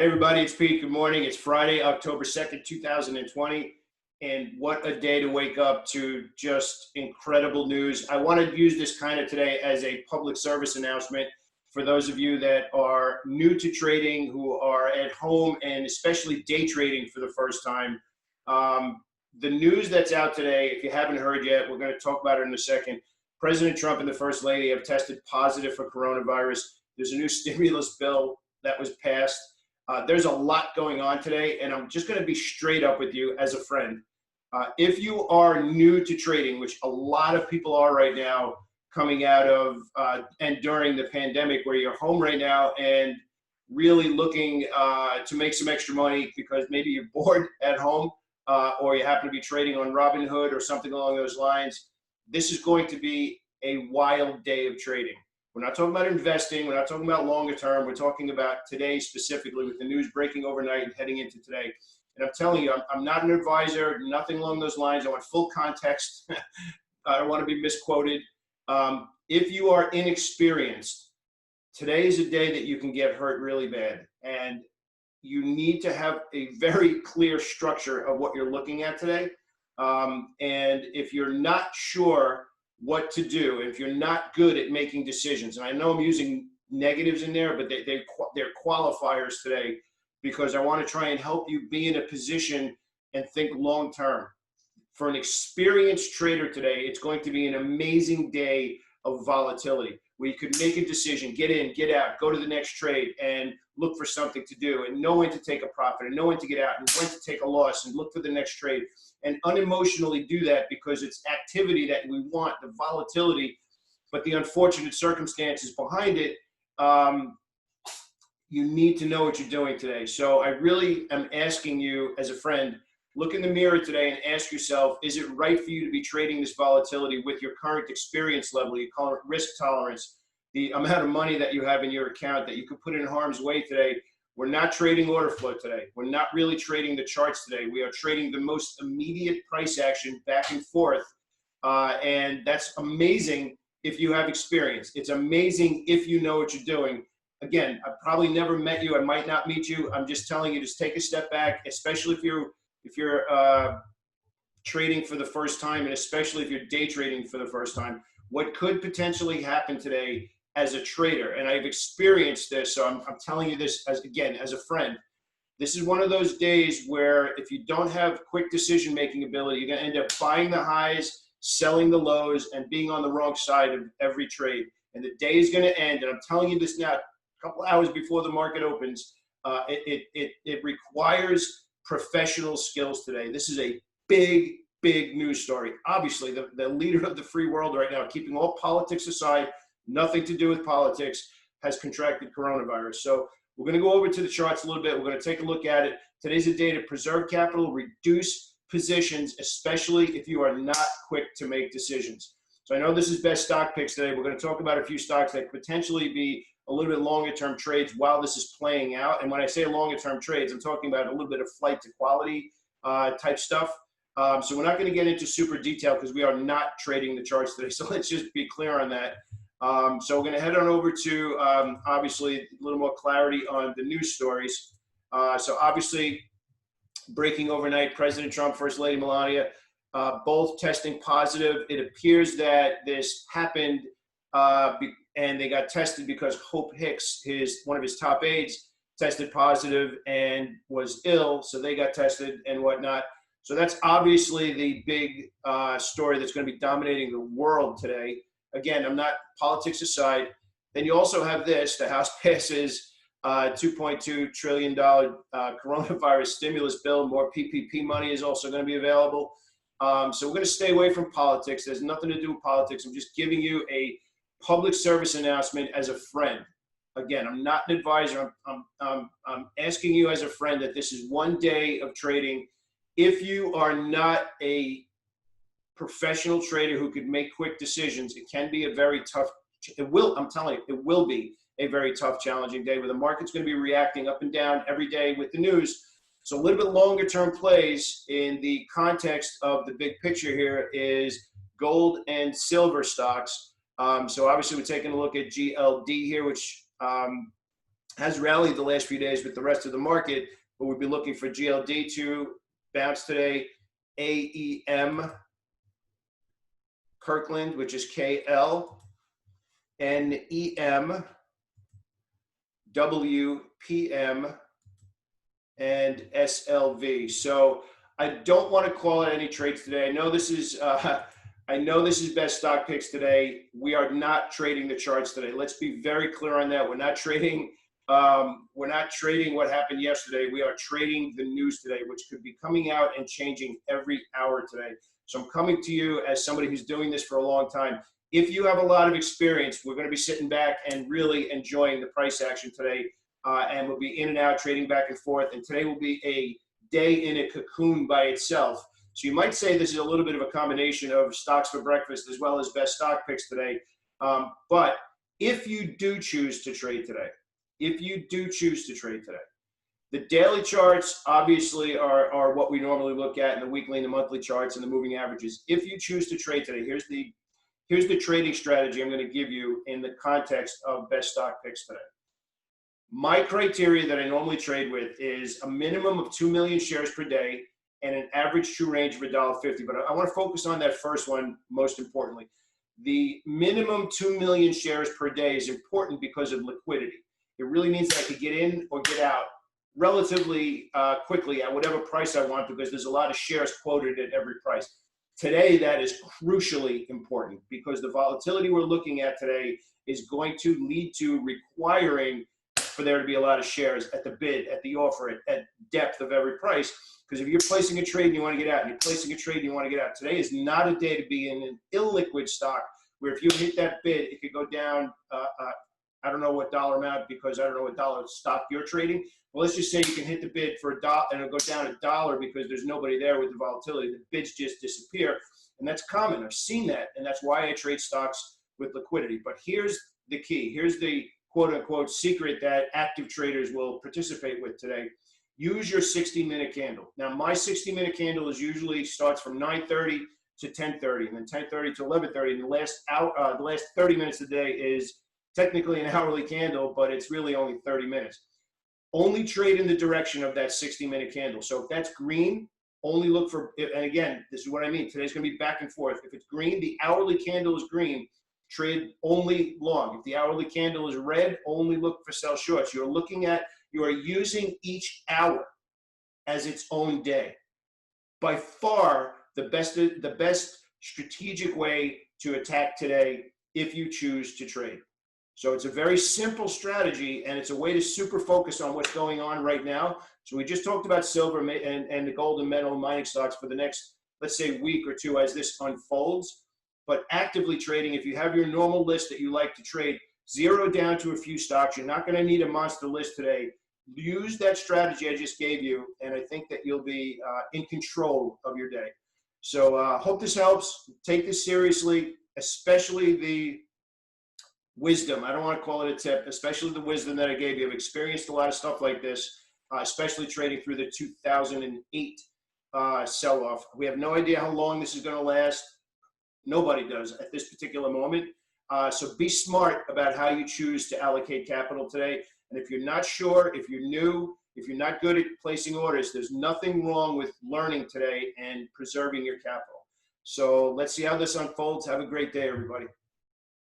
Hey everybody, it's Pete. Good morning. It's Friday, October 2nd, 2020. And what a day to wake up to just incredible news. I want to use this kind of today as a public service announcement for those of you that are new to trading, who are at home and especially day trading for the first time. The news that's out today, if you haven't heard yet, we're going to talk about it in a second. President Trump and the First Lady have tested positive for coronavirus. There's a new stimulus bill that was passed. There's a lot going on today, and I'm just going to be straight up with you as a friend. If you are new to trading, which a lot of people are right now, coming out of and during the pandemic, where you're home right now and really looking to make some extra money because maybe you're bored at home or you happen to be trading on Robinhood or something along those lines, this is going to be a wild day of trading. We're not talking about investing. We're not talking about longer term. We're talking about today specifically, with the news breaking overnight and heading into today. And I'm telling you, I'm not an advisor, nothing along those lines. I want full context. I don't want to be misquoted. If you are inexperienced, today is a day that you can get hurt really bad. And you need to have a very clear structure of what you're looking at today. And if you're not sure what to do, if you're not good at making decisions, and I know I'm using negatives in there, but they're qualifiers today, because I want to try and help you be in a position and think long term. For an experienced trader today, it's going to be an amazing day of volatility, where you could make a decision, get in, get out, go to the next trade, and look for something to do, and know when to take a profit, and know when to get out, and when to take a loss, and look for the next trade, and unemotionally do that, because it's activity that we want, the volatility, but the unfortunate circumstances behind it. You need to know what you're doing today. So I really am asking you as a friend, look in the mirror today and ask yourself, is it right for you to be trading this volatility with your current experience level, your current risk tolerance, the amount of money that you have in your account that you could put in harm's way today? We're not trading order flow today. We're not really trading the charts today. We are trading the most immediate price action back and forth. And that's amazing if you have experience. It's amazing if you know what you're doing. Again, I've probably never met you. I might not meet you. I'm just telling you, just take a step back, especially if you're trading for the first time, and especially if you're day trading for the first time. What could potentially happen today as a trader, and I've experienced this, so I'm telling you this as a friend. This is one of those days where if you don't have quick decision-making ability, you're going to end up buying the highs, selling the lows, and being on the wrong side of every trade. And the day is going to end, and I'm telling you this now, a couple hours before the market opens. It requires professional skills today. This is a big news story. Obviously, the leader of the free world right now, keeping all politics aside, nothing to do with politics, has contracted coronavirus. So we're going to go over to the charts a little bit. We're going to take a look at it. Today's a day to preserve capital, reduce positions, especially if you are not quick to make decisions. So I know this is best stock picks today. We're going to talk about a few stocks that could potentially be a little bit longer term trades while this is playing out. And when I say longer term trades, I'm talking about a little bit of flight to quality type stuff. So we're not going to get into super detail because we are not trading the charts today. So let's just be clear on that. So we're going to head on over to, obviously, a little more clarity on the news stories. So obviously, breaking overnight, President Trump, First Lady Melania, both testing positive. It appears that this happened and they got tested because Hope Hicks, one of his top aides, tested positive and was ill, so they got tested and whatnot. So that's obviously the big story that's going to be dominating the world today. Again, I'm not, politics aside. Then you also have this: the House passes $2.2 trillion coronavirus stimulus bill. More PPP money is also going to be available. So we're going to stay away from politics. There's nothing to do with politics. I'm just giving you a public service announcement as a friend. Again, I'm not an advisor. I'm asking you as a friend that this is one day of trading. If you are not a professional trader who could make quick decisions, it can be a very tough, I'm telling you, it will be a very tough, challenging day where the market's going to be reacting up and down every day with the news. So a little bit longer term plays in the context of the big picture here is gold and silver stocks. So obviously we're taking a look at GLD here, which has rallied the last few days with the rest of the market, but we'll be looking for GLD to bounce today, AEM, Kirkland, which is KL, NEM, WPM, and SLV. So I don't want to call it any trades today. I know this is best stock picks today. We are not trading the charts today. Let's be very clear on that. We're not trading. We're not trading what happened yesterday. We are trading the news today, which could be coming out and changing every hour today. So I'm coming to you as somebody who's doing this for a long time. If you have a lot of experience, we're going to be sitting back and really enjoying the price action today. And we'll be in and out trading back and forth. And today will be a day in a cocoon by itself. So you might say this is a little bit of a combination of stocks for breakfast as well as best stock picks today. But if you do choose to trade today, the daily charts obviously are what we normally look at, and the weekly and the monthly charts and the moving averages. If you choose to trade today, here's the trading strategy I'm going to give you in the context of best stock picks today. My criteria that I normally trade with is a minimum of 2 million shares per day and an average true range of $1.50. But I want to focus on that first one most importantly. The minimum 2 million shares per day is important because of liquidity. It really means that I could get in or get out relatively quickly at whatever price I want, because there's a lot of shares quoted at every price. Today, that is crucially important because the volatility we're looking at today is going to lead to requiring for there to be a lot of shares at the bid, at the offer, at depth of every price. Because if you're placing a trade and you want to get out, and you're placing a trade and you want to get out, today is not a day to be in an illiquid stock where if you hit that bid, it could go down, I don't know what dollar amount because I don't know what dollar stock you're trading. Well, let's just say you can hit the bid for $1 and it'll go down $1 because there's nobody there with the volatility. The bids just disappear. And that's common. I've seen that. And that's why I trade stocks with liquidity. But here's the key. Here's the quote unquote secret that active traders will participate with today. Use your 60-minute candle. Now, my 60-minute candle is usually starts from 9:30 to 10:30, and then 10:30 to 11:30. And the last 30 minutes of the day is technically an hourly candle, but it's really only 30 minutes. Only trade in the direction of that 60-minute candle. So if that's green, only look for, and again, this is what I mean. Today's going to be back and forth. If it's green, the hourly candle is green, trade only long. If the hourly candle is red, only look for sell shorts. You are using each hour as its own day. By far, the best strategic way to attack today if you choose to trade. So it's a very simple strategy, and it's a way to super focus on what's going on right now. So we just talked about silver and the gold and metal mining stocks for the next, let's say, week or two as this unfolds. But actively trading, if you have your normal list that you like to trade, zero down to a few stocks. You're not going to need a monster list today. Use that strategy I just gave you, and I think that you'll be in control of your day. So hope this helps. Take this seriously, especially the wisdom. I don't want to call it a tip, especially the wisdom that I gave you. I've experienced a lot of stuff like this, especially trading through the 2008 sell-off. We have no idea how long this is going to last. Nobody does at this particular moment. So be smart about how you choose to allocate capital today. And if you're not sure, if you're new, if you're not good at placing orders, there's nothing wrong with learning today and preserving your capital. So let's see how this unfolds. Have a great day, everybody.